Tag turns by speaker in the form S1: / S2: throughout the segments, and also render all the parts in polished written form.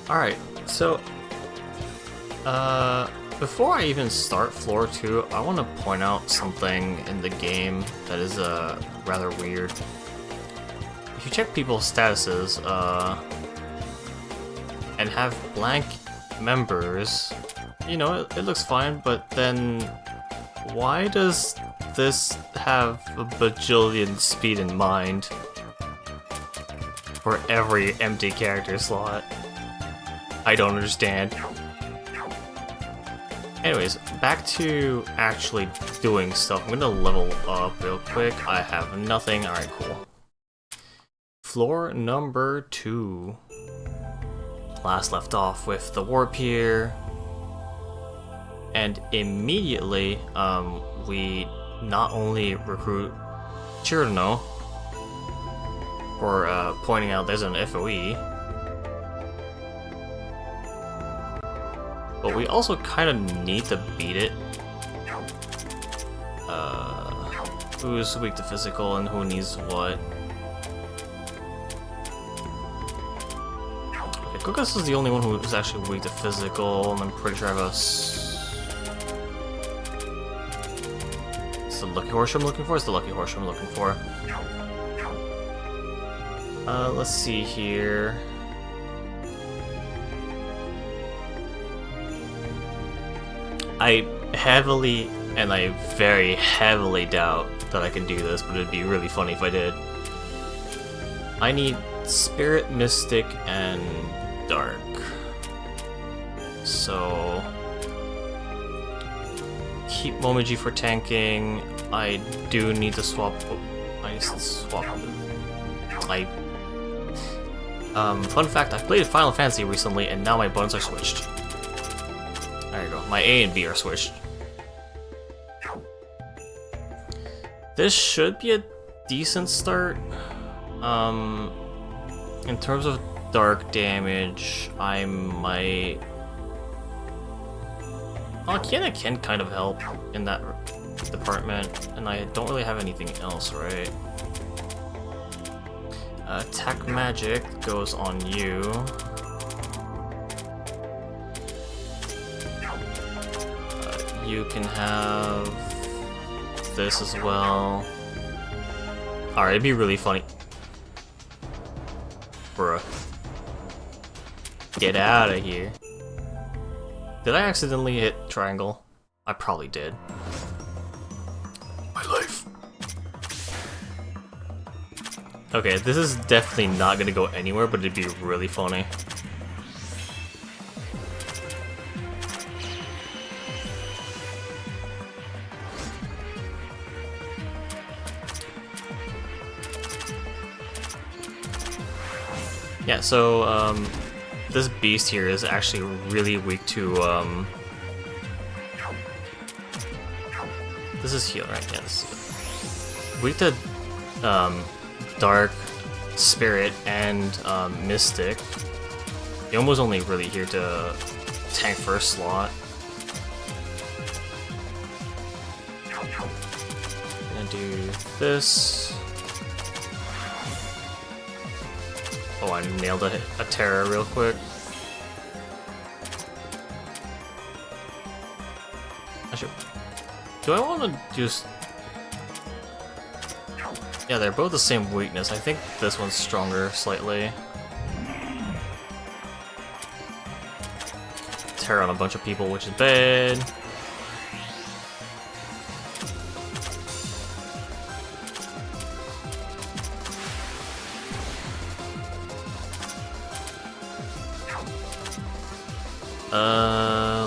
S1: Alright, so before I even start floor 2, I want to point out something in the game that is rather weird. If you check people's statuses and have blank members, you know, it looks fine, but then why does this have a bajillion speed in mind for every empty character slot? I don't understand. Anyways, back to actually doing stuff. I'm gonna level up real quick. I have nothing. Alright, cool. Floor number 2. Last left off with the warp here. And immediately, we not only recruit Chirno for pointing out there's an FOE, but we also kind of need to beat it. Who's weak to physical and who needs what? Okay, Kokas is the only one who's actually weak to physical, and I'm pretty sure I have a... It's the lucky horse I'm looking for? It's the lucky horse I'm looking for. Let's see here. I heavily, and I very heavily doubt that I can do this, but it'd be really funny if I did. I need Spirit, Mystic, and Dark. So... keep Momiji for tanking. I do need to swap... I need to swap... fun fact, I played Final Fantasy recently, and now my buttons are switched. There you go. My A and B are switched. This should be a decent start. In terms of dark damage, I might... Oh, Kiana can kind of help in that department, and I don't really have anything else, right? Attack magic goes on you. You can have this as well. Alright, it'd be really funny. Bruh. Get out of here. Did I accidentally hit triangle? I probably did. My life. Okay, this is definitely not gonna go anywhere, but it'd be really funny. Yeah, so, this beast here is actually really weak to, This is heal, right? Yes. Weak to, Dark, Spirit, and, Mystic. Yomo's only really here to tank first slot. Gonna do this. Oh, I nailed a terror real quick. Actually, do I want to just... Yeah, they're both the same weakness. I think this one's stronger slightly. Terror on a bunch of people, which is bad.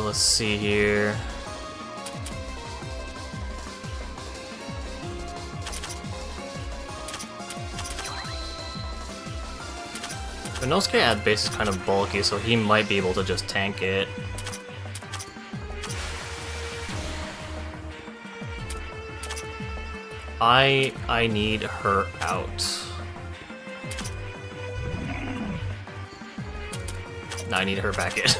S1: Let's see here. Inosuke at base is kind of bulky, so he might be able to just tank it. I need her out. No, I need her back in.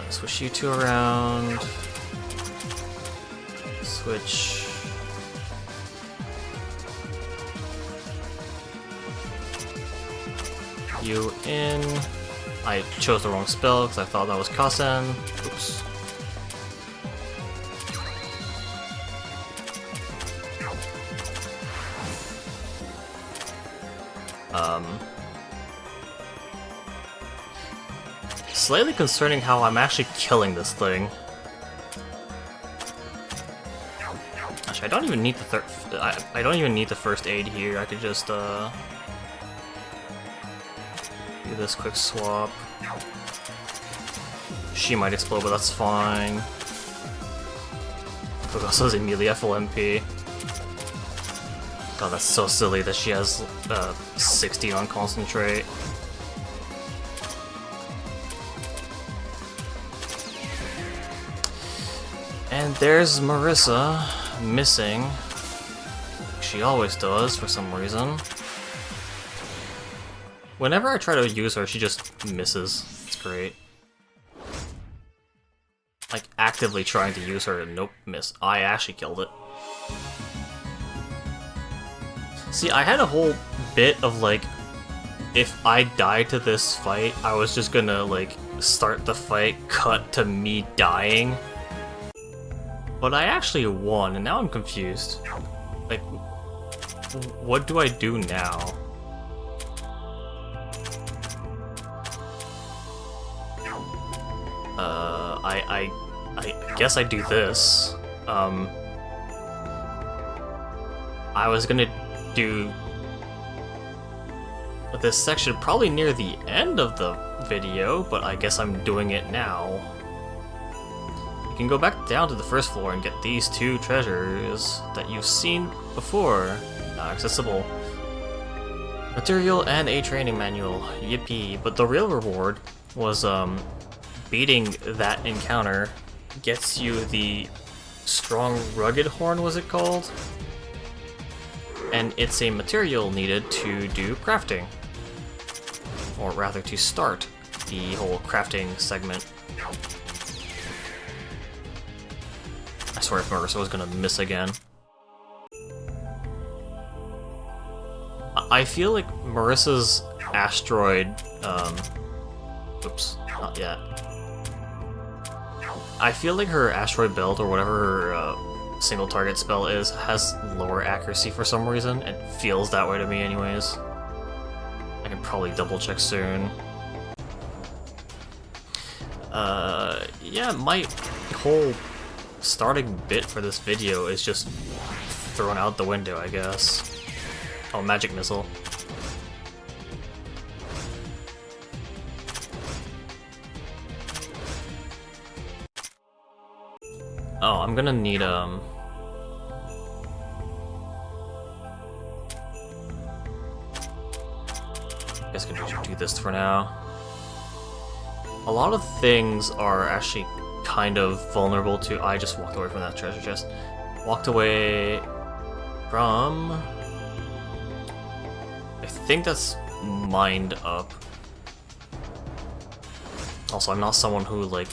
S1: Switch you two around. Switch. you in. I chose the wrong spell because I thought that was Kasen. Oops. Slightly concerning how I'm actually killing this thing. Actually, I don't even need the I don't even need the first aid here. I could just do this quick swap. She might explode, but that's fine. Kogoso is immediately at full MP. God, that's so silly that she has 60 on concentrate. And there's Marissa, missing. She always does, for some reason. Whenever I try to use her, she just misses. It's great. Like, actively trying to use her, and nope, miss. I actually killed it. See, I had a whole bit of, like, if I died to this fight, I was just gonna, like, start the fight, cut to me dying. But I actually won, and now I'm confused. Like, what do I do now? I guess I do this. I was gonna do this section probably near the end of the video, but I guess I'm doing it now. You can go back down to the first floor and get these two treasures that you've seen before. Now accessible. Material and a training manual. Yippee. But the real reward was beating that encounter gets you the strong rugged horn, was it called? And it's a material needed to do crafting. Or rather to start the whole crafting segment. I swear if Marissa was gonna miss again. I feel like Marissa's asteroid, oops, not yet. I feel like her asteroid belt, or whatever her single target spell is, has lower accuracy for some reason. It feels that way to me anyways. I can probably double check soon. Yeah, my whole starting bit for this video is just thrown out the window, I guess. Oh, magic missile. Oh, I'm gonna need, I guess I could do this for now. A lot of things are actually kind of vulnerable to... I just walked away from that treasure chest. Walked away from... I think that's mined up. Also, I'm not someone who, like,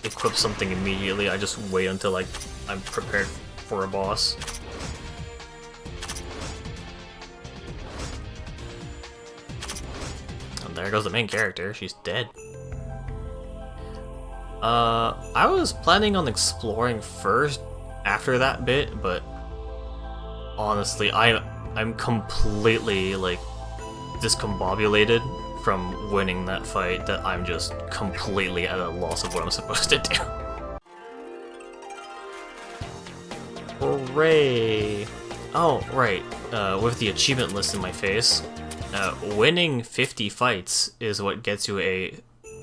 S1: equips something immediately. I just wait until, like, I'm prepared for a boss. And there goes the main character. She's dead. I was planning on exploring first after that bit, but honestly, I'm completely, like, discombobulated from winning that fight that I'm just completely at a loss of what I'm supposed to do. Hooray! Oh, right, with the achievement list in my face, winning 50 fights is what gets you a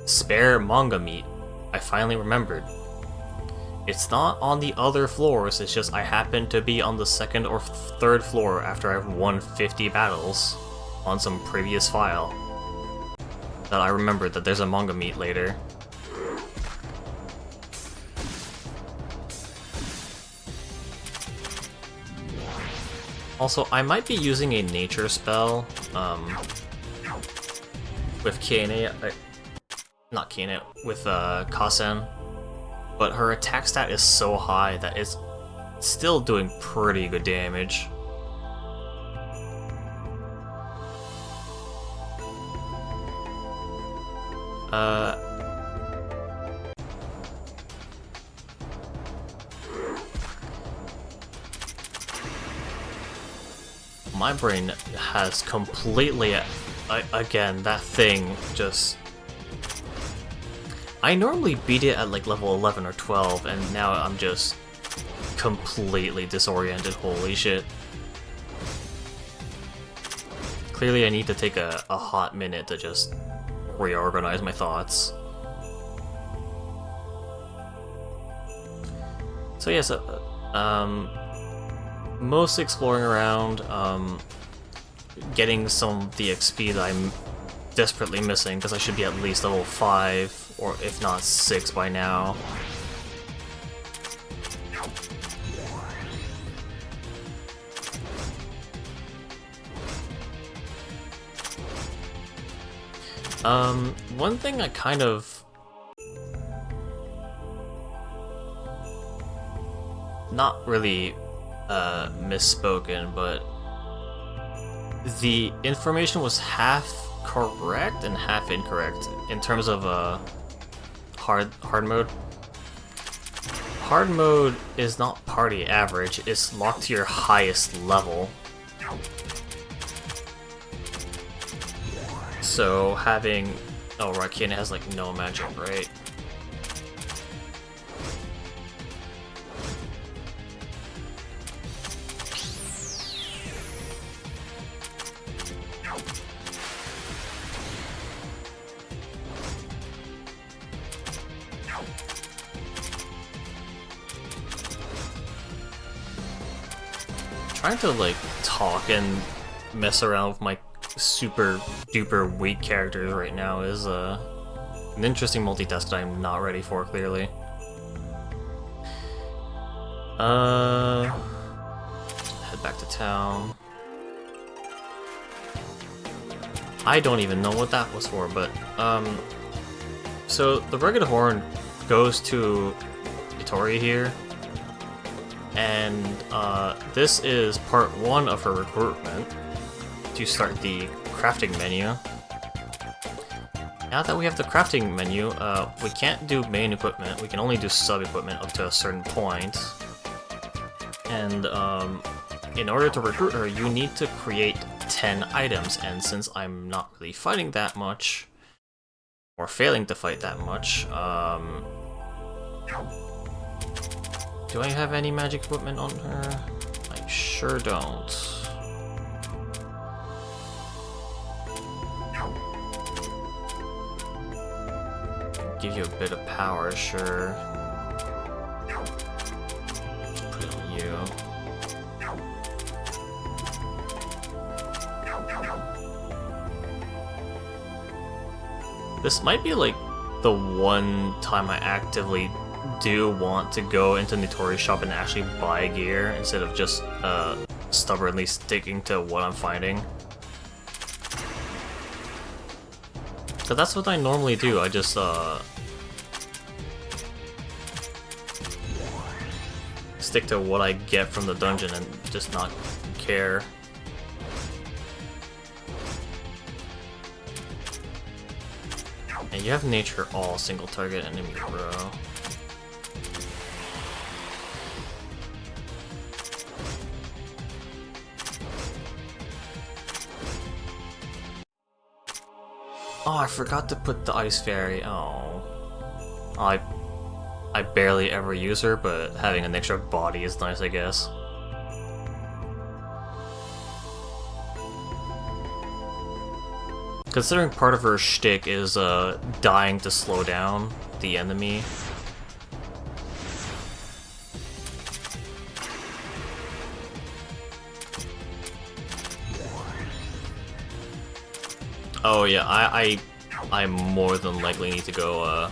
S1: spare manga meat. I finally remembered. It's not on the other floors, it's just I happen to be on the second or third floor after I've won 50 battles on some previous file. That I remembered that there's a manga meet later. Also, I might be using a nature spell, with Kiene, not Kiene, with Kasen, but her attack stat is so high that it's still doing pretty good damage. My brain has completely... again, that thing just... I normally beat it at like level 11 or 12, and now I'm just completely disoriented. Holy shit. Clearly I need to take a hot minute to just reorganize my thoughts. So yeah, mostly exploring around, getting some of the XP that I'm desperately missing, because I should be at least level 5, or if not 6 by now. One thing I kind of... not really misspoken, but the information was half correct and half incorrect in terms of hard mode. Hard mode is not party average, it's locked to your highest level. So having... oh, Rakina has like no magic, right? Trying to like talk and mess around with my super duper weak characters right now is an interesting multitask that I'm not ready for, clearly. Head back to town. I don't even know what that was for, but so the Rugged Horn goes to Itori here, and this is part 1 of her recruitment to start the crafting menu. Now that we have the crafting menu, we can't do main equipment, we can only do sub-equipment up to a certain point. And in order to recruit her, you need to create 10 items, and since I'm not really fighting that much, or failing to fight that much, do I have any magic equipment on her? I sure don't. Give you a bit of power, sure. Put it on you. This might be like the one time I actively do want to go into Nitori's shop and actually buy gear instead of just stubbornly sticking to what I'm finding. So that's what I normally do, I just stick to what I get from the dungeon and just not care. And you have nature all single target enemy, bro. Oh, I forgot to put the ice fairy. Oh. I barely ever use her, but having an extra body is nice, I guess. Considering part of her shtick is dying to slow down the enemy. Oh yeah, I more than likely need to go,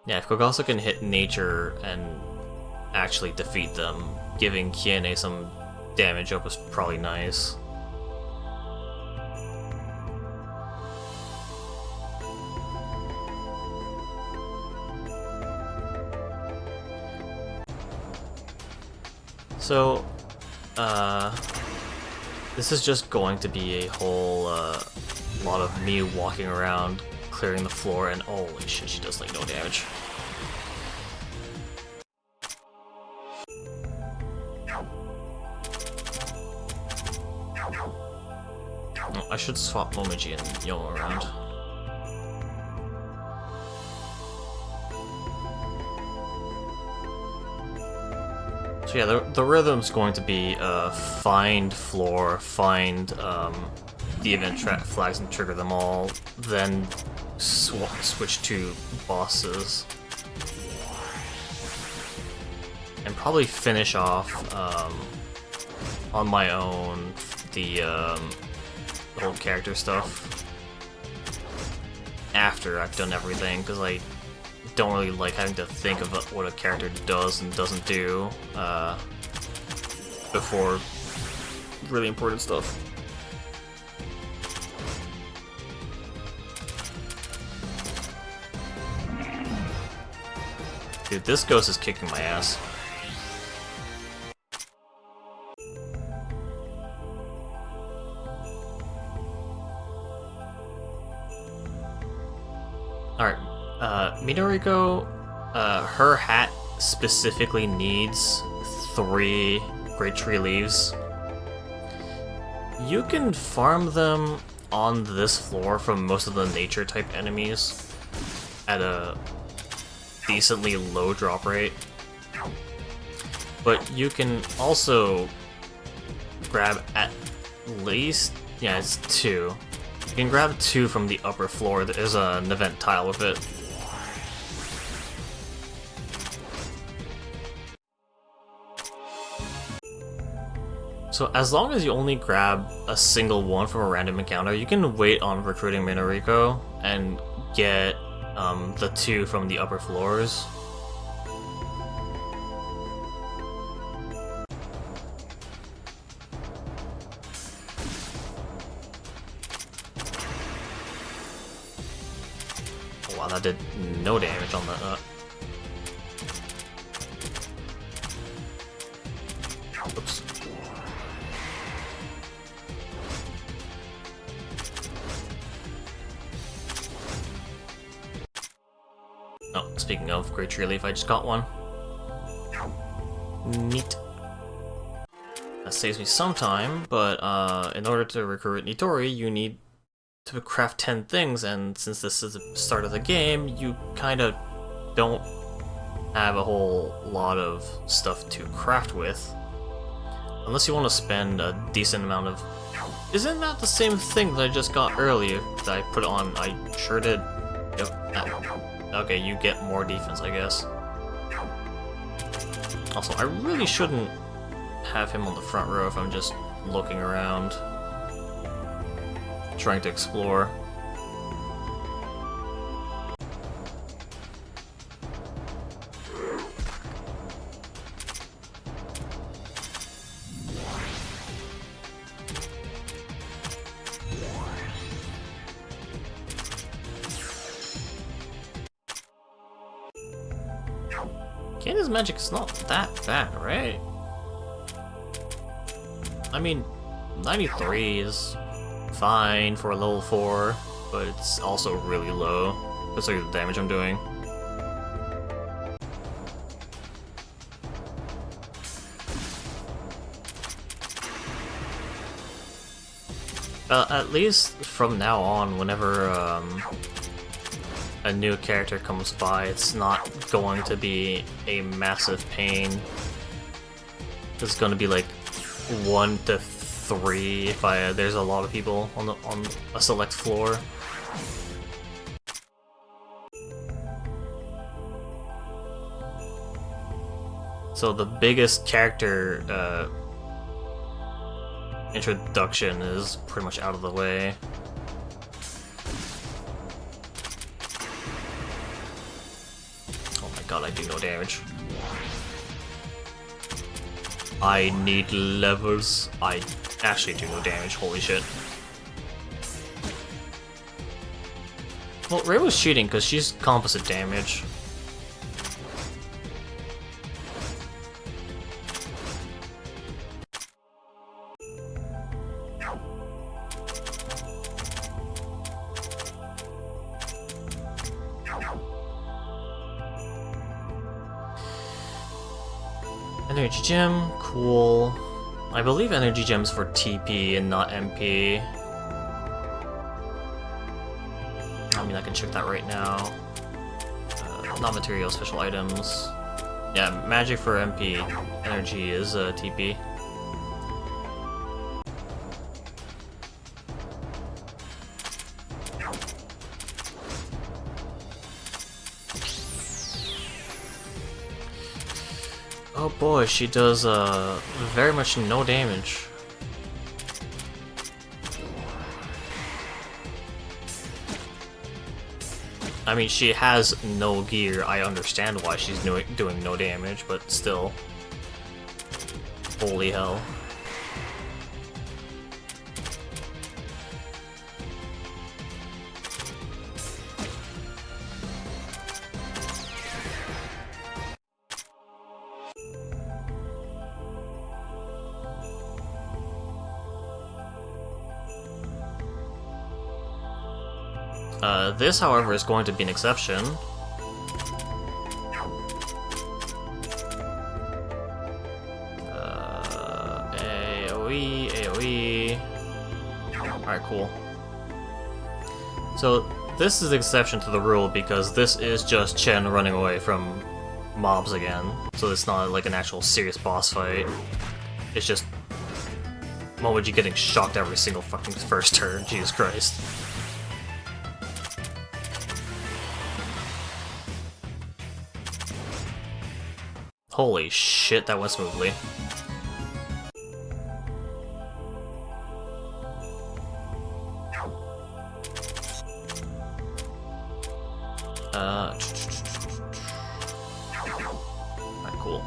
S1: yeah, if Kogasu can hit nature and actually defeat them, giving Kiene some damage up is probably nice. So, this is just going to be a whole a lot of me walking around, clearing the floor, and holy shit, she does like no damage. Oh, I should swap Momiji and Yo around. So yeah, the rhythm's going to be find floor, find the event flags and trigger them all, then switch to bosses, and probably finish off on my own the old character stuff after I've done everything, because I don't really like having to think of what a character does and doesn't do before really important stuff. Dude, this ghost is kicking my ass. Alright, Midoriko, her hat specifically needs 3 Great Tree Leaves. You can farm them on this floor from most of the nature type enemies at a decently low drop rate. But you can also grab at least, yeah, it's 2. You can grab 2 from the upper floor. There's an event tile with it. So as long as you only grab a single one from a random encounter, you can wait on recruiting Midoriko and get the 2 from the upper floors. Oh, wow, that did no damage on that. Oops. Oh, speaking of Great Tree Leaf, I just got one. Neat. That saves me some time, but in order to recruit Nitori, you need to craft 10 things, and since this is the start of the game, you kind of don't have a whole lot of stuff to craft with. Unless you want to spend a decent amount of... Isn't that the same thing that I just got earlier that I put on? I sure did. Yep. Okay, you get more defense, I guess. Also, I really shouldn't have him on the front row if I'm just looking around, trying to explore. Candace's magic is not that bad, right? I mean, 93 is fine for a level 4, but it's also really low, considering the damage I'm doing. At least from now on, whenever a new character comes by, it's not going to be a massive pain. It's going to be like 1 to 3 if there's a lot of people on a select floor. So the biggest character introduction is pretty much out of the way. Oh my god, I do no damage. I need levels. I actually do no damage, holy shit. Well, Ray was cheating because she's composite damage. Energy gem, cool. I believe energy gem's for TP and not MP. I mean, I can check that right now. Not material, special items. Yeah, magic for MP. Energy is TP. Oh boy, she does very much no damage. I mean, she has no gear. I understand why she's doing no damage, but still. Holy hell. This, however, is going to be an exception. AoE, AoE. Alright, cool. So, this is the exception to the rule because this is just Chen running away from mobs again. So it's not like an actual serious boss fight. It's just Momiji getting shocked every single fucking first turn. Jesus Christ. Holy shit, that went smoothly. Alright, cool.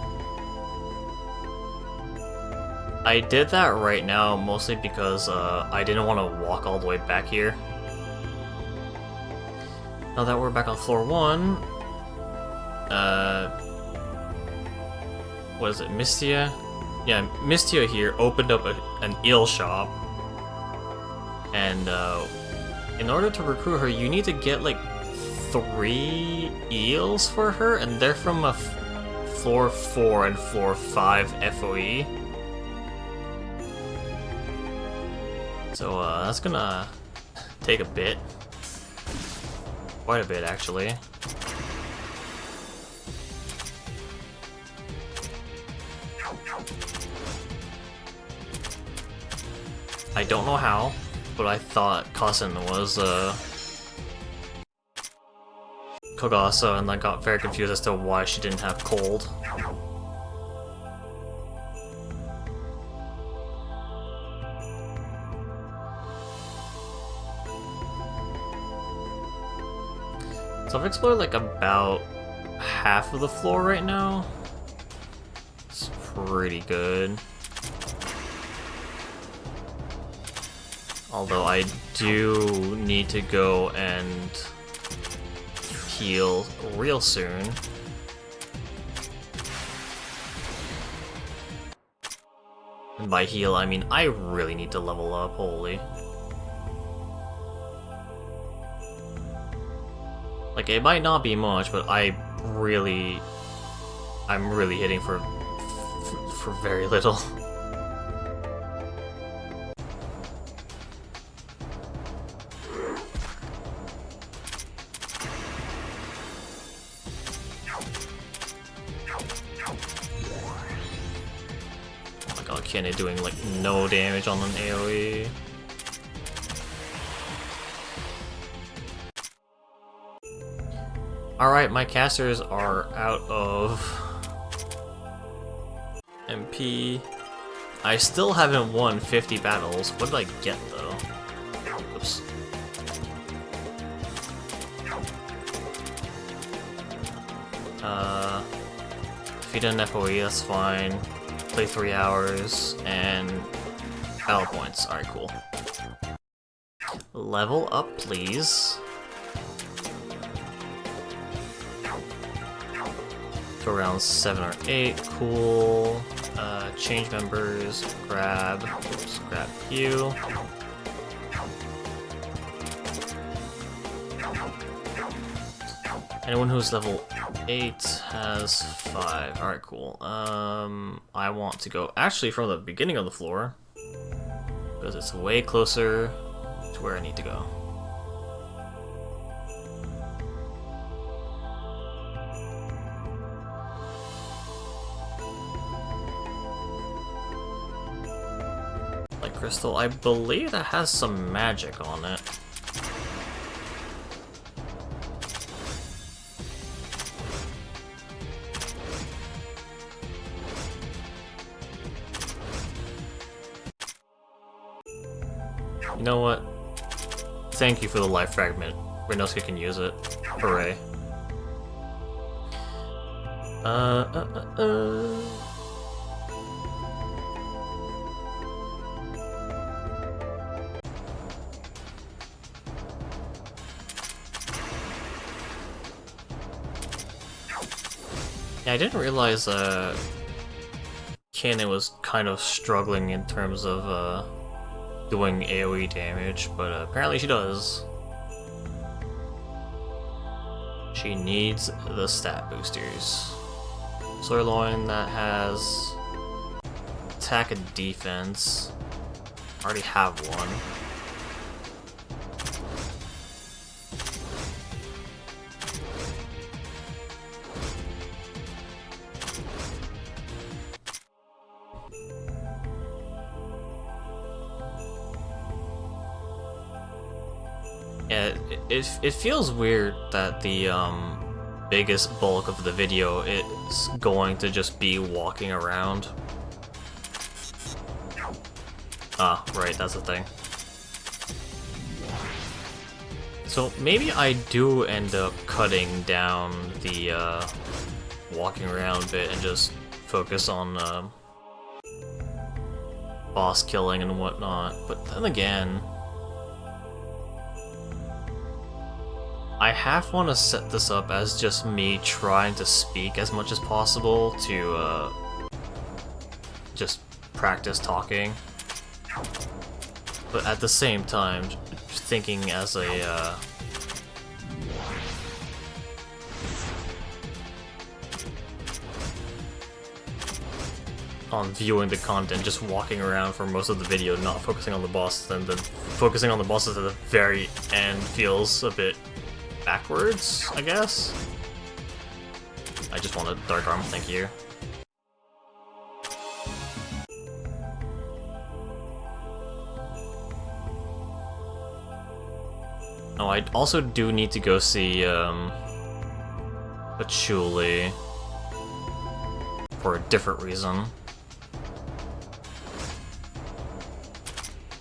S1: I did that right now mostly because I didn't want to walk all the way back here. Now that we're back on floor 1, what is it, Mystia? Yeah, Mystia here opened up an eel shop. And in order to recruit her, you need to get like 3 eels for her, and they're from a floor 4 and floor 5 FOE. So that's gonna take a bit. Quite a bit, actually. I don't know how, but I thought Kasen was Kogasa, and I got very confused as to why she didn't have cold. So I've explored like about half of the floor right now. It's pretty good. Although I do need to go and heal real soon. And by heal, I mean I really need to level up, holy. Like, it might not be much, but I'm really hitting for very little. Kenny doing like no damage on an AoE. Alright, my casters are out of MP. I still haven't won 50 battles. What did I get though? Oops. Defeat an FOE, that's fine. Play 3 hours, and battle points. Alright, cool. Level up, please. To around 7 or 8, cool. Change members, grab you. Anyone who's level 8 has 5. Alright, cool. I want to go actually from the beginning of the floor, because it's way closer to where I need to go. Like crystal, I believe that has some magic on it. You know what? Thank you for the life fragment. Renosuke can use it. Hooray. Yeah, I didn't realize Kanon was kind of struggling in terms of doing AoE damage, but apparently she does. She needs the stat boosters. Sirloin that has attack and defense. Already have one. Yeah, it feels weird that the biggest bulk of the video is going to just be walking around. Ah, right, that's the thing. So maybe I do end up cutting down the walking around bit and just focus on boss killing and whatnot, but then again, I half want to set this up as just me trying to speak as much as possible to just practice talking, but at the same time thinking as a on viewing the content, just walking around for most of the video, not focusing on the bosses, and then focusing on the bosses at the very end feels a bit backwards, I guess. I just want a dark arm, thank you. Oh, I also do need to go see Patchouli for a different reason.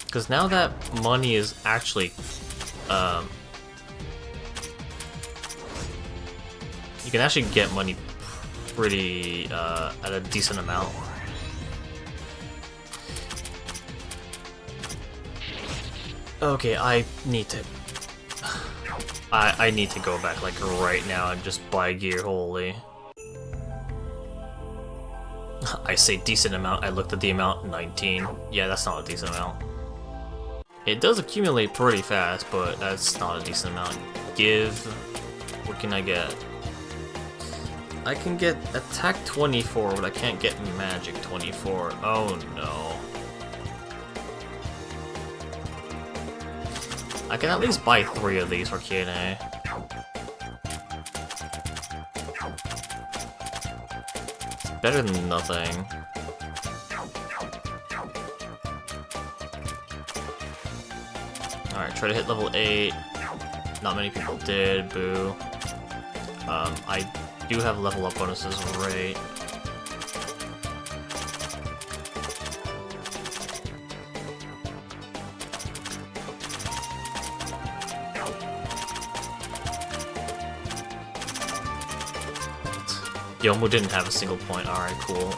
S1: Because now that money is actually you can actually get money pretty at a decent amount. Okay, I need to I need to go back like right now and just buy gear. Holy. I say decent amount, I looked at the amount, 19. Yeah, that's not a decent amount. It does accumulate pretty fast, but that's not a decent amount. Give... what can I get? I can get attack 24, but I can't get magic 24. Oh no. I can at least buy 3 of these for K&A. It's better than nothing. Alright, try to hit level 8. Not many people did, boo. I do have level up bonuses, right? Yomu didn't have a single point. Alright, cool.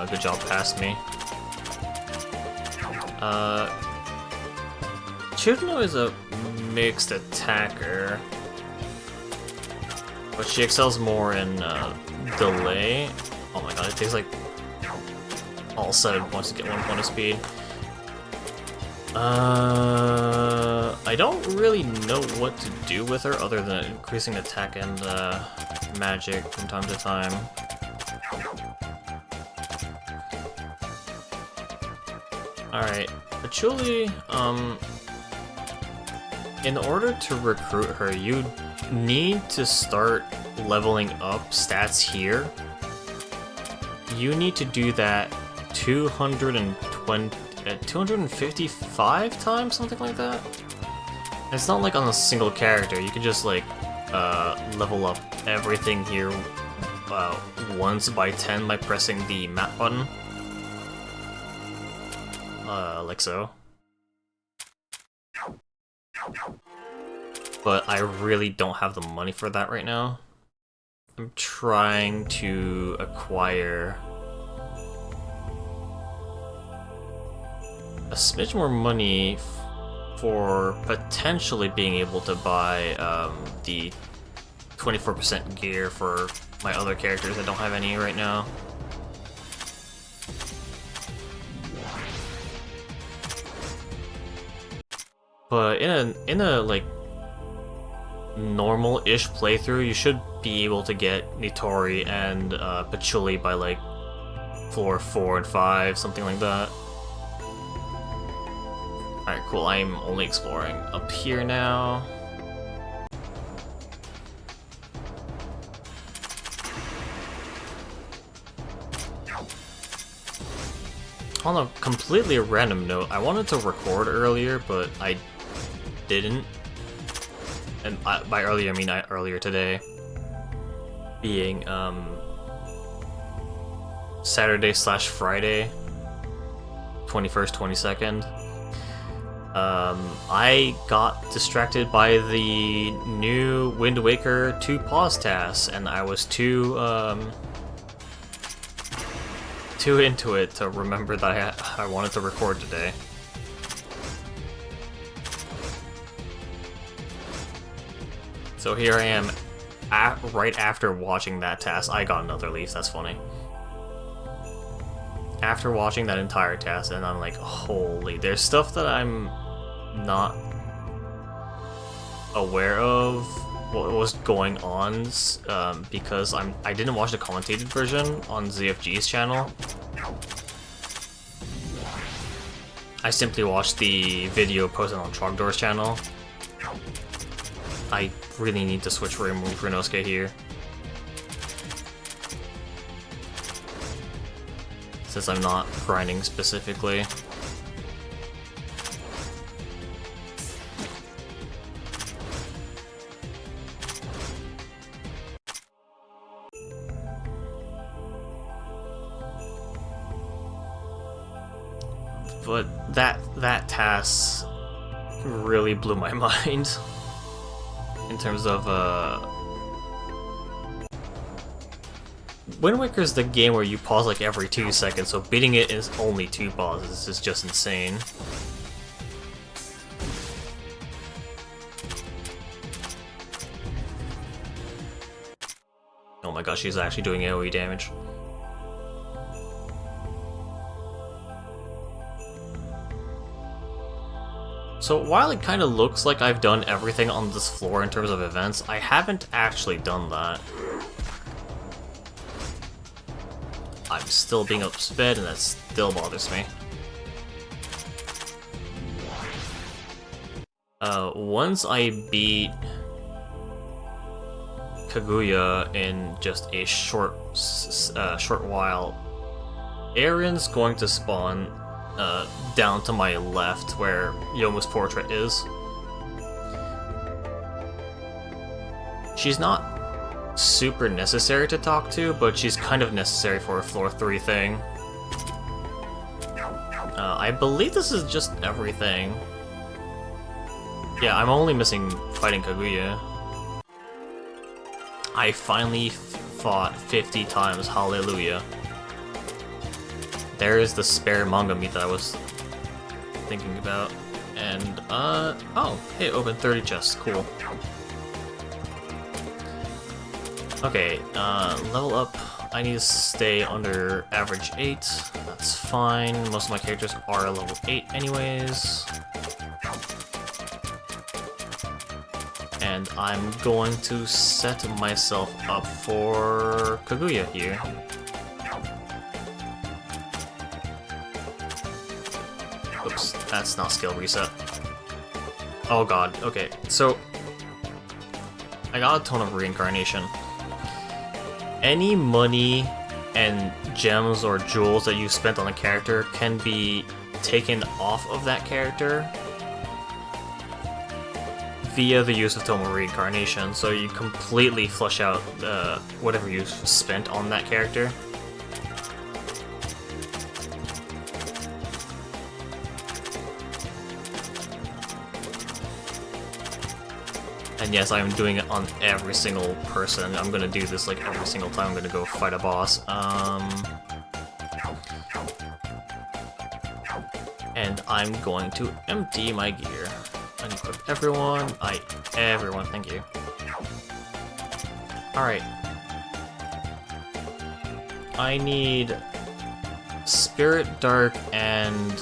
S1: Good job, past me. Chudno is a mixed attacker, but she excels more in delay. Oh my god, it takes like all 7 points to get 1 point of speed. I don't really know what to do with her other than increasing attack and magic from time to time. Alright, Patchouli, in order to recruit her, you need to start leveling up stats here. You need to do that 255 times, something like that. It's not like on a single character. You can just like level up everything here once by 10 by pressing the map button. Like so. But I really don't have the money for that right now. I'm trying to acquire a smidge more money for potentially being able to buy the 24% gear for my other characters. I don't have any right now. But in a like normal-ish playthrough, you should be able to get Nitori and Patchouli by like floor 4 and 5, something like that. Alright, cool. I'm only exploring up here now. On a completely random note, I wanted to record earlier, but I didn't. And by earlier, I mean earlier today. Being, Saturday/Friday, 21st, 22nd. I got distracted by the new Wind Waker 2 pause tasks, and I was too into it to remember that I wanted to record today. So here I am, right after watching that task. I got another leaf, that's funny. After watching that entire task, and I'm like, holy, there's stuff that I'm not aware of what was going on, because I didn't watch the commentated version on ZFG's channel. I simply watched the video posted on Trogdor's channel. I really need to switch Runosuke here, since I'm not grinding specifically. But that task really blew my mind in terms of Wind Waker is the game where you pause like every 2 seconds, so beating it is only 2 pauses. It's just insane. Oh my gosh, she's actually doing AoE damage. So while it kind of looks like I've done everything on this floor in terms of events, I haven't actually done that. I'm still being upsped, and that still bothers me. Once I beat Kaguya in just a short while, Aaron's going to spawn down to my left where Yomu's portrait is. She's not super necessary to talk to, but she's kind of necessary for a floor 3 thing. I believe this is just everything. Yeah, I'm only missing fighting Kaguya. I finally fought 50 times, hallelujah. There is the spare manga meat that I was thinking about. And, oh, hey, open 30 chests, cool. Okay, level up I need to stay under average 8. That's fine. Most of my characters are level 8 anyways. And I'm going to set myself up for Kaguya here. Oops, that's not skill reset. Oh god, okay, so I got a ton of reincarnation. Any money and gems or jewels that you spent on a character can be taken off of that character via the use of Tomo Reincarnation, so you completely flush out whatever you spent on that character. And yes, I am doing it on every single person. I'm gonna do this like every single time I'm gonna go fight a boss. And I'm going to empty my gear. Unequip everyone. Everyone, thank you. Alright. I need Spirit, Dark, and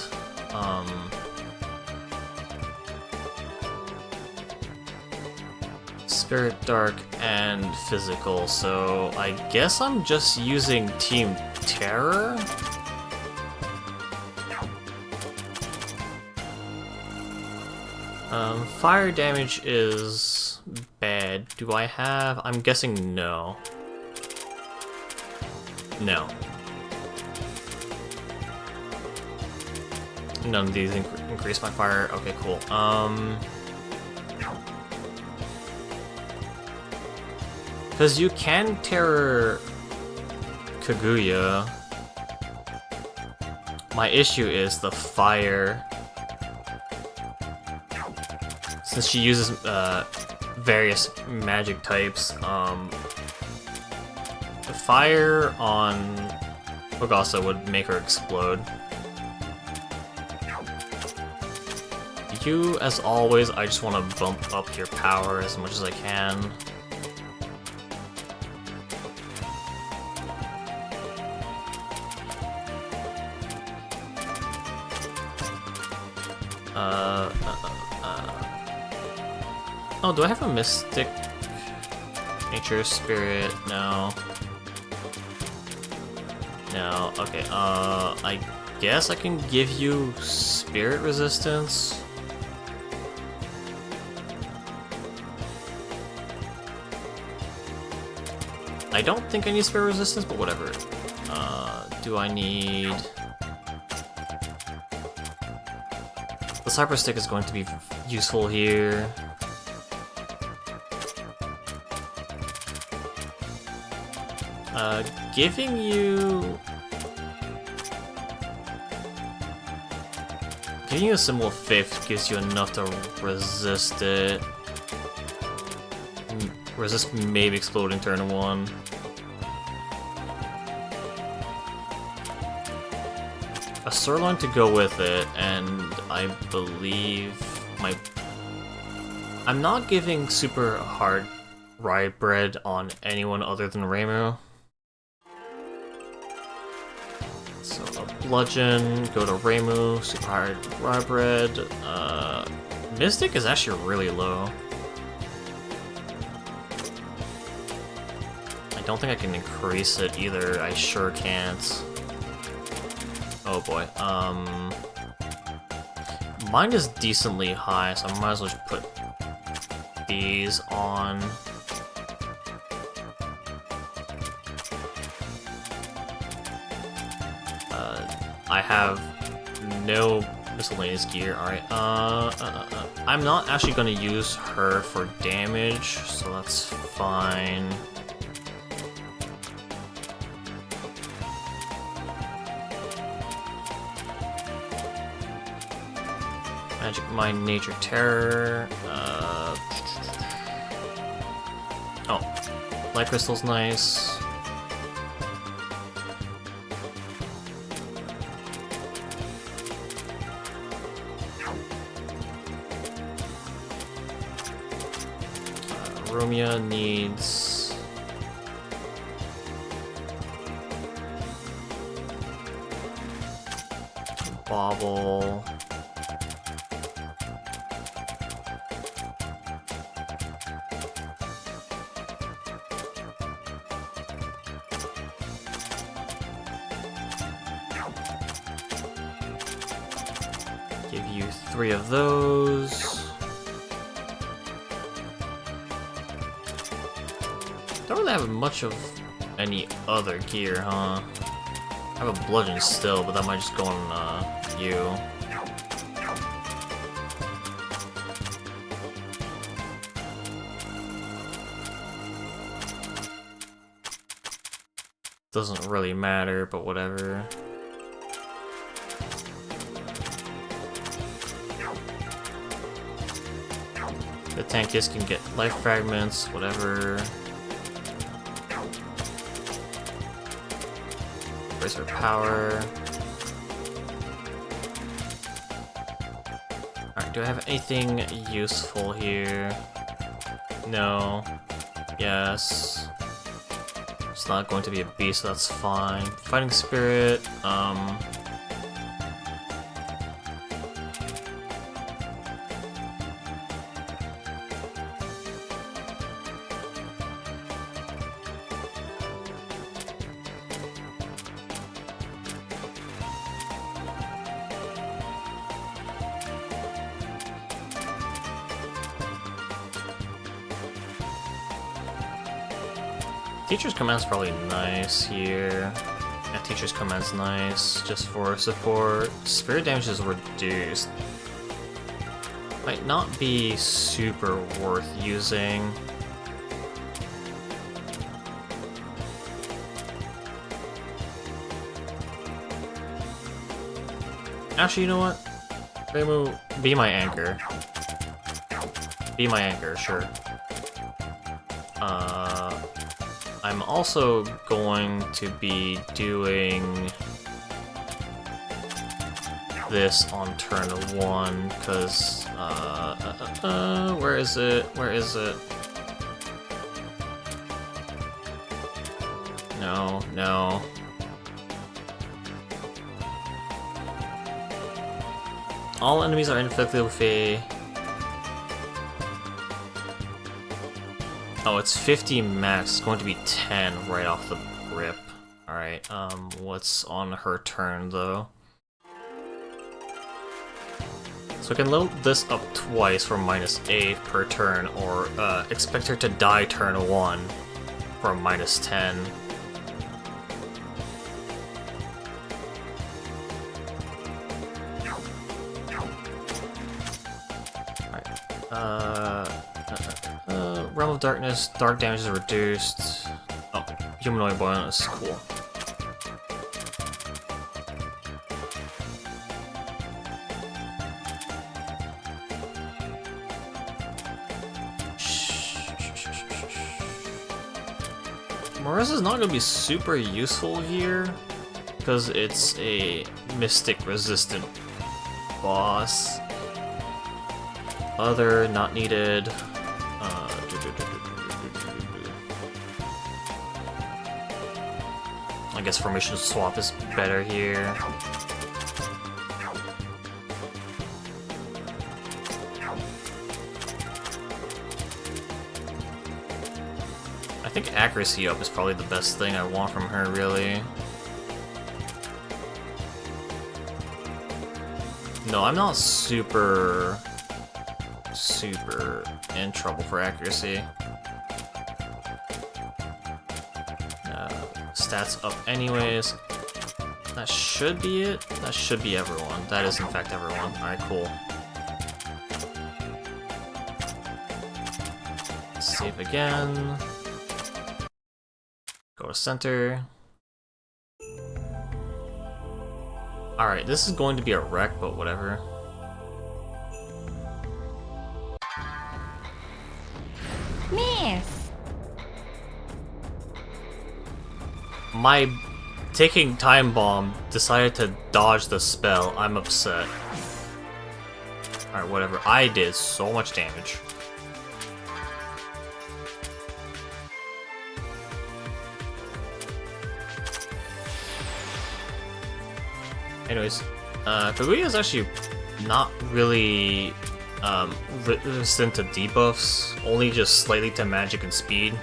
S1: Spirit, Dark, and Physical, so I guess I'm just using Team Terror? Fire damage is bad. Do I have... I'm guessing no. No. None of these increase my fire. Okay, cool. Because you can terror Kaguya. My issue is the fire. Since she uses various magic types, the fire on Ogasa would make her explode. You, as always, I just want to bump up your power as much as I can. Oh, do I have a Mystic Nature Spirit? No. No, okay, I guess I can give you Spirit Resistance? I don't think I need Spirit Resistance, but whatever. Do I need... The Cyber Stick is going to be useful here. Giving you a Symbol of Faith gives you enough to resist it. Resist maybe exploding turn 1. A Sirloin to go with it, and I believe I'm not giving super hard rye bread on anyone other than Reimu. So a bludgeon, go to Reimu, super hard rye bread. Mystic is actually really low. I don't think I can increase it either. I sure can't. Oh boy. Mine is decently high, so I might as well just put these on. I have no miscellaneous gear. Alright, I'm not actually going to use her for damage, so that's fine. Magic Mind, Nature Terror. Oh, Light Crystal's nice. Rumia needs bobble. Give you 3 of those. Don't really have much of any other gear, huh? I have a bludgeon still, but that might just go on you. Doesn't really matter, but whatever. The tankiest can get life fragments, whatever. Raise her power. Alright, do I have anything useful here? No. Yes. It's not going to be a beast, so that's fine. Fighting spirit, Teacher's Command's probably nice here. Yeah, Teacher's Command's nice, just for support. Spirit damage is reduced. Might not be super worth using. Actually, you know what? Reimu, be my anchor. Be my anchor, sure. I'm also going to be doing this on turn 1, because, where is it? Where is it? No, no. All enemies are infected with a... Oh, it's 50 max. It's going to be 10 right off the rip. Alright, what's on her turn, though? So I can level this up twice for -8 per turn, or expect her to die turn 1 for -10. Realm of Darkness, dark damage is reduced. Oh, humanoid bonus, cool. Marisa's not gonna be super useful here, because it's a mystic resistant boss. Other, not needed. I guess formation swap is better here. I think accuracy up is probably the best thing I want from her, really. No, I'm not super in trouble for accuracy. Stats up anyways. That should be it. That should be everyone. That is in fact everyone. Alright, cool. Save again. Go to center. Alright, this is going to be a wreck, but whatever.
S2: Miss!
S1: My taking time bomb decided to dodge the spell. I'm upset. Alright, whatever. I did so much damage. Anyways, Kaguya is actually not really resistant to debuffs, only just slightly to magic and speed.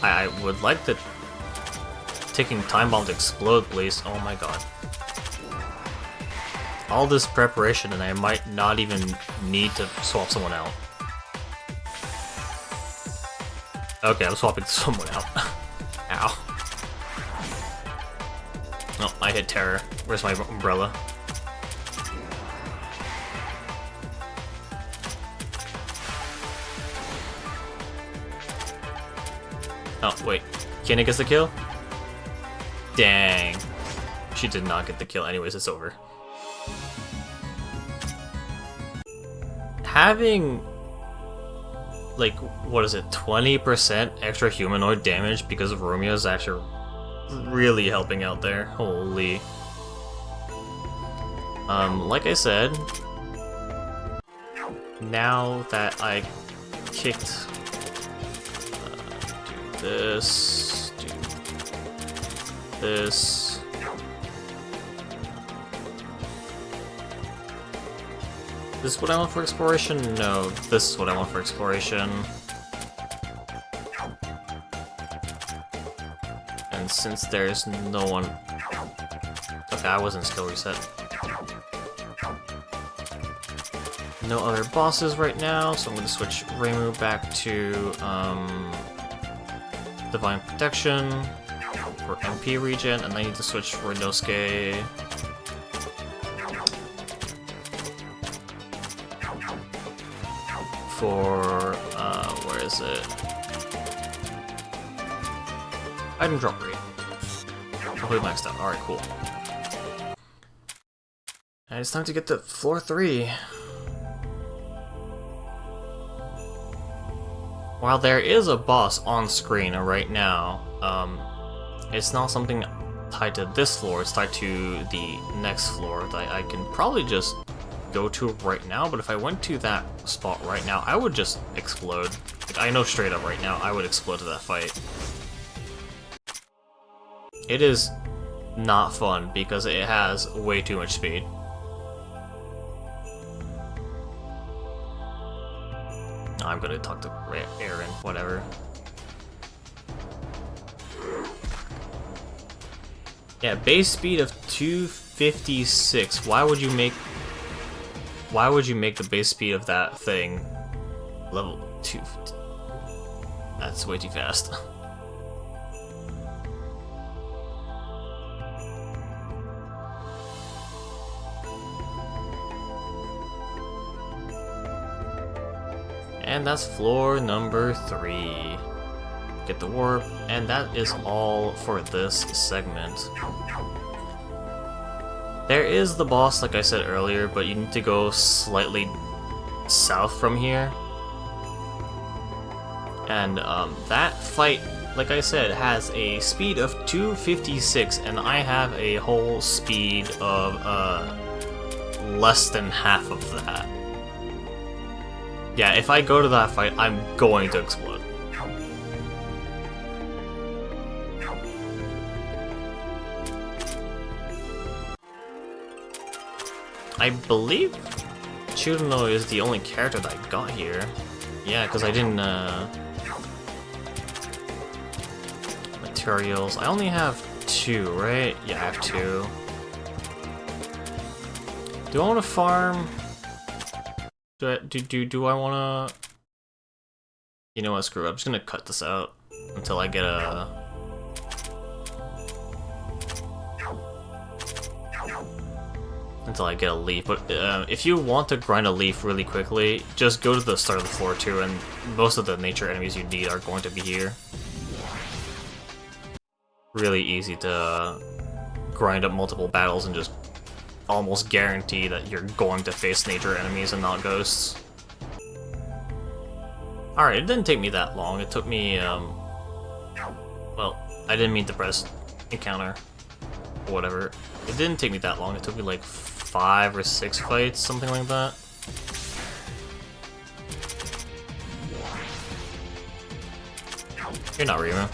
S1: I would like the ticking time bomb to explode, please. Oh my god. All this preparation and I might not even need to swap someone out. Okay, I'm swapping someone out. Ow. Oh, I hit terror. Where's my umbrella? Oh, wait. Kina gets the kill? Dang. She did not get the kill. Anyways, it's over. Having, like, what is it, 20% extra humanoid damage because of Romeo is actually really helping out there. Holy. Like I said, now that I kicked... do this, do this... This is what I want for exploration? No, this is what I want for exploration. And since there's no one... Okay, I wasn't skill reset. No other bosses right now, so I'm going to switch Reimu back to Divine Protection for MP regen, and I need to switch Rinosuke for, where is it? Item drop rate. Completely maxed out. Alright, cool. And it's time to get to floor 3. While there is a boss on screen right now, it's not something tied to this floor, it's tied to the next floor that I can probably just go to right now, but if I went to that spot right now, I would just explode. Like, I know straight up right now, I would explode to that fight. It is not fun because it has way too much speed. I'm gonna talk to Aaron, whatever. Yeah, base speed of 256. Why would you make the base speed of that thing level 2? That's way too fast. And that's floor number 3. Get the warp, and that is all for this segment. There is the boss, like I said earlier, but you need to go slightly south from here. And that fight, like I said, has a speed of 256, and I have a whole speed of less than half of that. Yeah, if I go to that fight, I'm going to explode. I believe Churno is the only character that I got here. Yeah, because I didn't, materials. I only have 2, right? Yeah, I have 2. Do I want to farm? Do I want to... You know what, screw it. I'm just gonna cut this out until I get a... Until I get a leaf. But if you want to grind a leaf really quickly, just go to the start of the floor too, and most of the nature enemies you need are going to be here. Really easy to grind up multiple battles and just almost guarantee that you're going to face nature enemies and not ghosts. Alright, it didn't take me that long. It took me, well, I didn't mean to press encounter or whatever. It didn't take me that long. It took me like 5 or 6 fights, something like that. You're not Rima.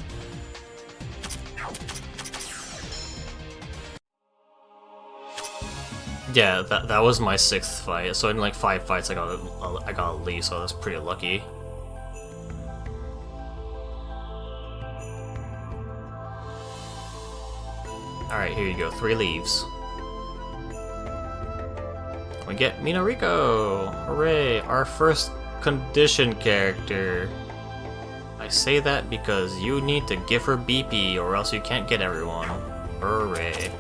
S1: Yeah, that was my 6th fight. So in like 5 fights, I got a lead, so that's pretty lucky. All right, here you go. 3 leaves. We get Minariko! Hooray! Our first condition character. I say that because you need to give her BP or else you can't get everyone. Hooray.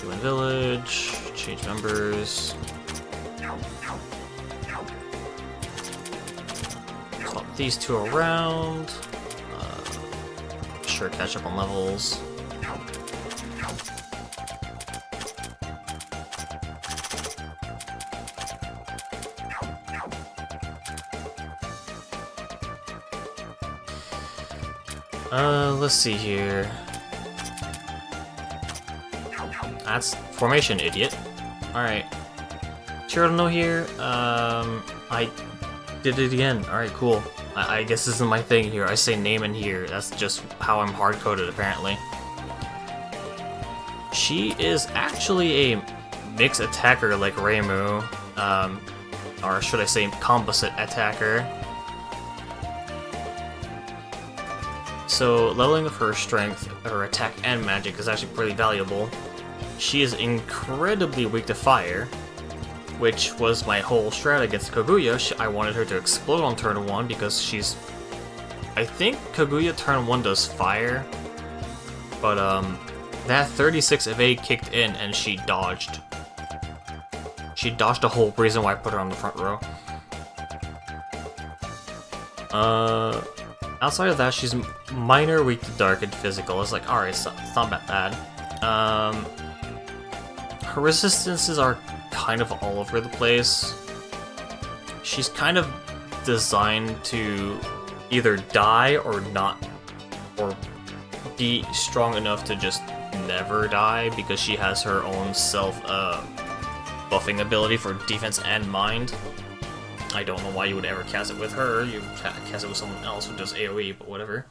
S1: Join village, change members. Swap these 2 around. Sure, catch up on levels. Let's see here. That's formation, idiot. Alright. Sure to know here. I did it again. Alright, cool. I guess this is my thing here. I say name in here. That's just how I'm hard-coded, apparently. She is actually a mixed attacker like Reimu. Or should I say composite attacker. So leveling of her strength, her attack and magic is actually pretty valuable. She is incredibly weak to fire, which was my whole strat against Kaguya. I wanted her to explode on turn 1 because she's... I think Kaguya turn 1 does fire, but that 36 evade kicked in and she dodged. She dodged the whole reason why I put her on the front row. Outside of that, she's minor weak to dark and physical. It's like, alright, it's not that bad. Her resistances are kind of all over the place. She's kind of designed to either die or not, or be strong enough to just never die because she has her own self buffing ability for defense and mind. I don't know why you would ever cast it with her. You cast it with someone else who does AoE, but whatever.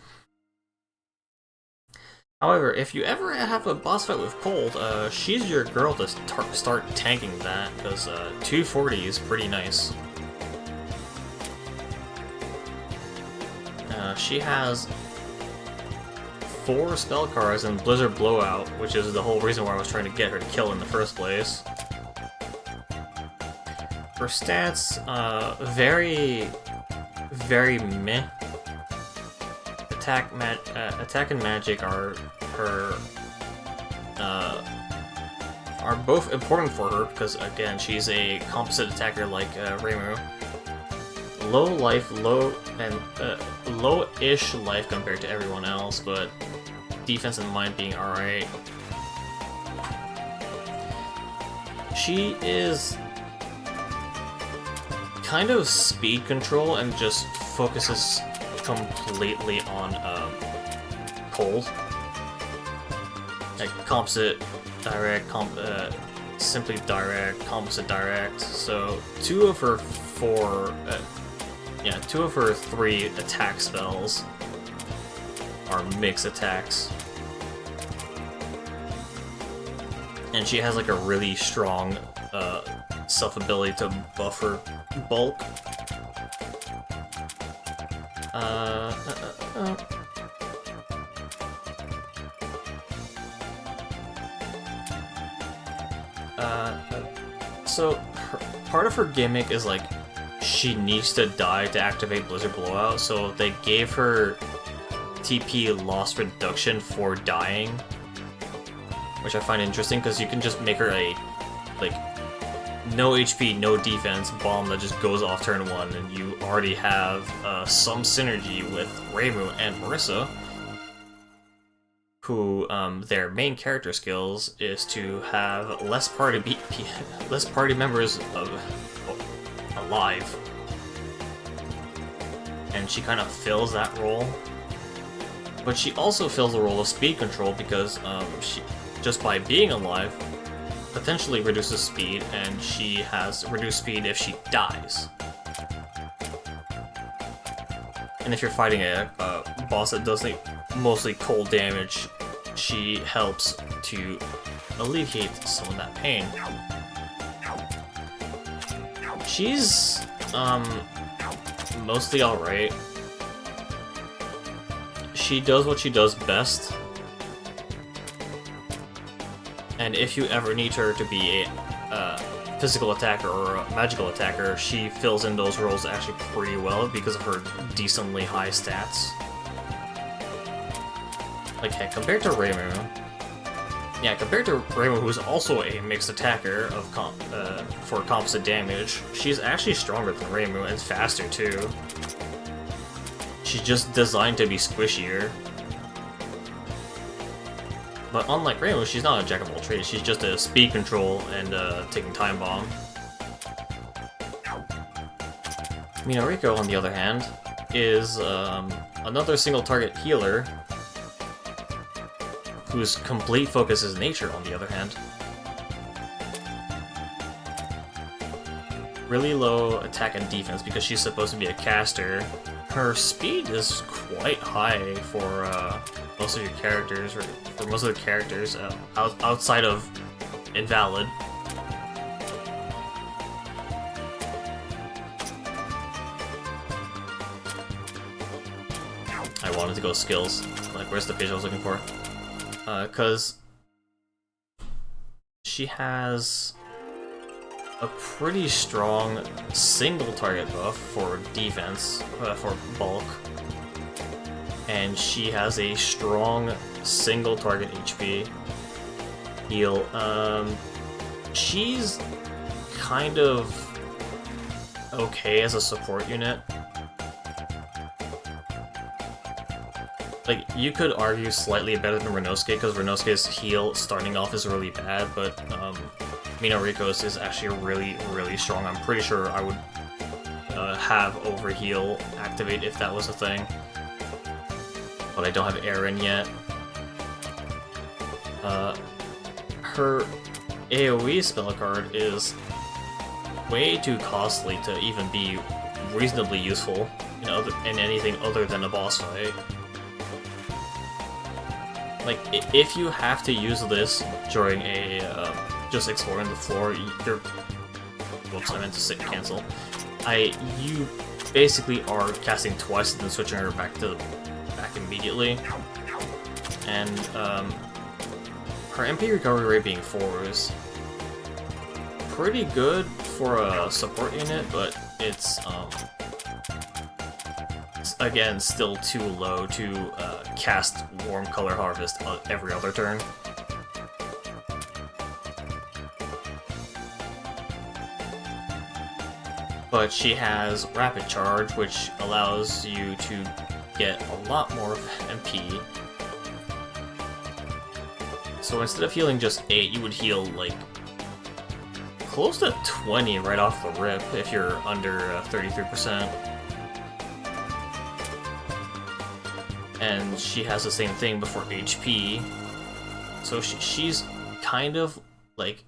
S1: However, if you ever have a boss fight with Cold, she's your girl to start tanking that, because 240 is pretty nice. She has 4 spell cards and Blizzard Blowout, which is the whole reason why I was trying to get her to kill in the first place. Her stats, very meh. Attack and magic are both important for her because again she's a composite attacker like Reimu. Low life, low-ish life compared to everyone else, but defense and mind being alright. She is kind of speed control and just focuses completely on Cold. Like composite, direct, simply direct, composite direct. So 2 of her 3 attack spells are mixed attacks. And she has like a really strong self-ability to buff her bulk. So part of her gimmick is like she needs to die to activate Blizzard Blowout, so they gave her TP loss reduction for dying, which I find interesting because you can just make her a like no HP, no defense bomb that just goes off turn 1, and you already have some synergy with Reimu and Marissa, who their main character skills is to have less party members alive, and she kind of fills that role. But she also fills the role of speed control because she, just by being alive, potentially reduces speed, and she has reduced speed if she dies. And if you're fighting a boss that does mostly cold damage, she helps to alleviate some of that pain. She's mostly alright. She does what she does best. And if you ever need her to be a physical attacker or a magical attacker, she fills in those roles actually pretty well because of her decently high stats. Like, heck, compared to Reimu, who's also a mixed attacker of for composite damage, she's actually stronger than Reimu and faster too. She's just designed to be squishier. But unlike Reimu, she's not a jack of all trades, she's just a speed control and taking time bomb. Minariko, on the other hand, is another single target healer whose complete focus is nature, on the other hand. Really low attack and defense because she's supposed to be a caster. Her speed is quite high for most of your characters, or for most of the characters outside of Invalid. I wanted to go skills. Like, where's the page I was looking for? Because she has a pretty strong single target buff for defense, for bulk, and she has a strong single target HP heal. She's kind of okay as a support unit. Like, you could argue slightly better than Renosuke, because Renosuke's heal starting off is really bad, but Minariko's is actually really, really strong. I'm pretty sure I would have Overheal activate if that was a thing. But I don't have Aaron yet. Her AoE spell card is way too costly to even be reasonably useful in anything other than a boss fight. Like, if you have to use this during a just exploring the floor, you're... Whoops, I meant to say cancel. You basically are casting twice and then switching her back immediately. And her MP recovery rate being 4 is pretty good for a support unit, but it's again still too low to cast Warm Color Harvest every other turn. But she has Rapid Charge, which allows you to get a lot more MP. So instead of healing just 8, you would heal like close to 20 right off the rip if you're under 33%. And she has the same thing before HP. So she's kind of like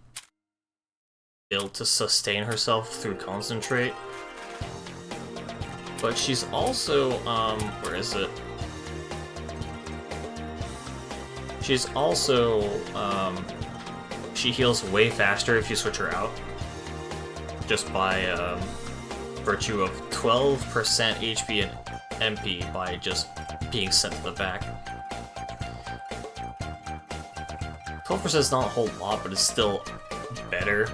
S1: built to sustain herself through Concentrate. But she's also, where is it? She's also, she heals way faster if you switch her out. Just by virtue of 12% HP and MP by just being sent to the back. 12% is not a whole lot, but it's still better.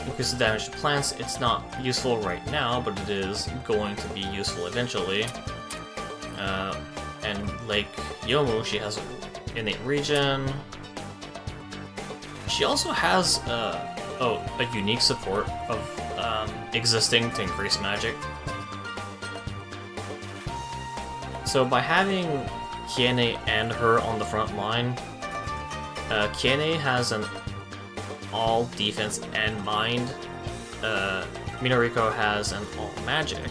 S1: Increases damage to plants. It's not useful right now, but it is going to be useful eventually. And like Yomu, she has innate regen. She also has a unique support of existing to increase magic. So by having Kiene and her on the front line, Kiene has an all defense and mind. Minariko has an all magic.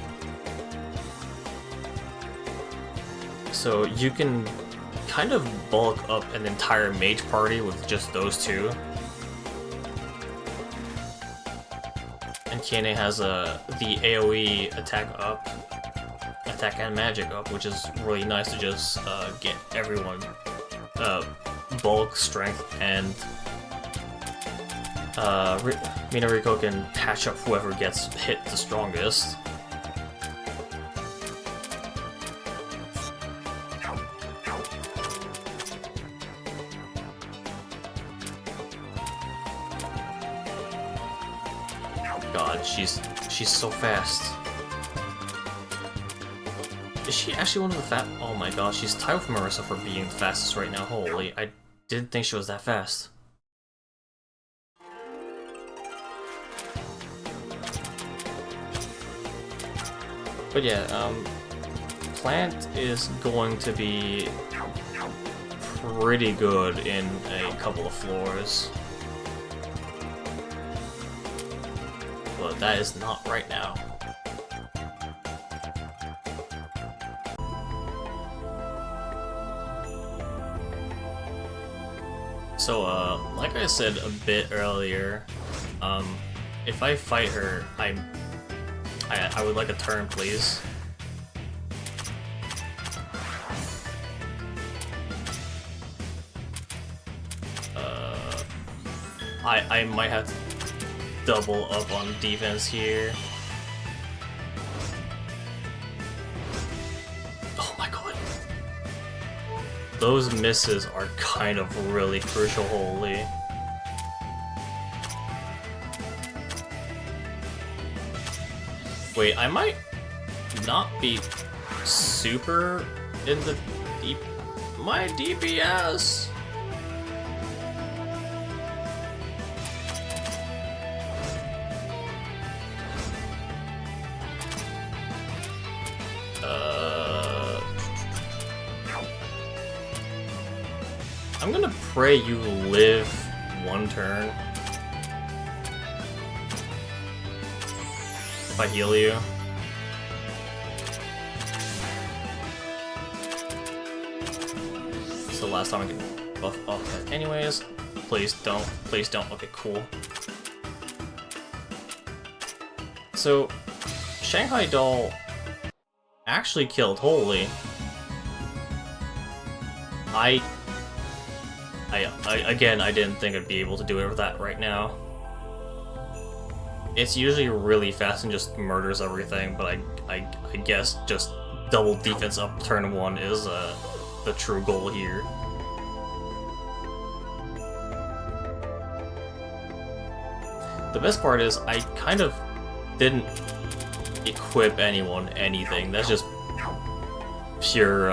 S1: So you can kind of bulk up an entire mage party with just those two. And Kiane has the AoE attack and magic up, which is really nice to just get everyone bulk, strength, and Minariko can patch up whoever gets hit the strongest. God, she's so fast. Is she actually one of the oh my gosh, she's tied with Marissa for being the fastest right now. Holy, I didn't think she was that fast. But yeah, Plant is going to be pretty good in a couple of floors. But that is not right now. So, like I said a bit earlier, if I fight her, I would like a turn, please. I might have to double up on defense here. Oh my god. Those misses are kind of really crucial, holy. Wait, I might not be super in the my DPS. I'm gonna pray you live one turn. If I heal you. It's the last time I can buff off that anyways. Please don't. Please don't. Okay, cool. So, Shanghai Doll actually killed Holy. Again, I didn't think I'd be able to do it with that right now. It's usually really fast and just murders everything, but I guess just double defense up turn 1 is the true goal here. The best part is I kind of didn't equip anyone anything. That's just pure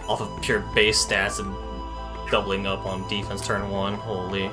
S1: off of pure base stats and doubling up on defense turn 1. Holy.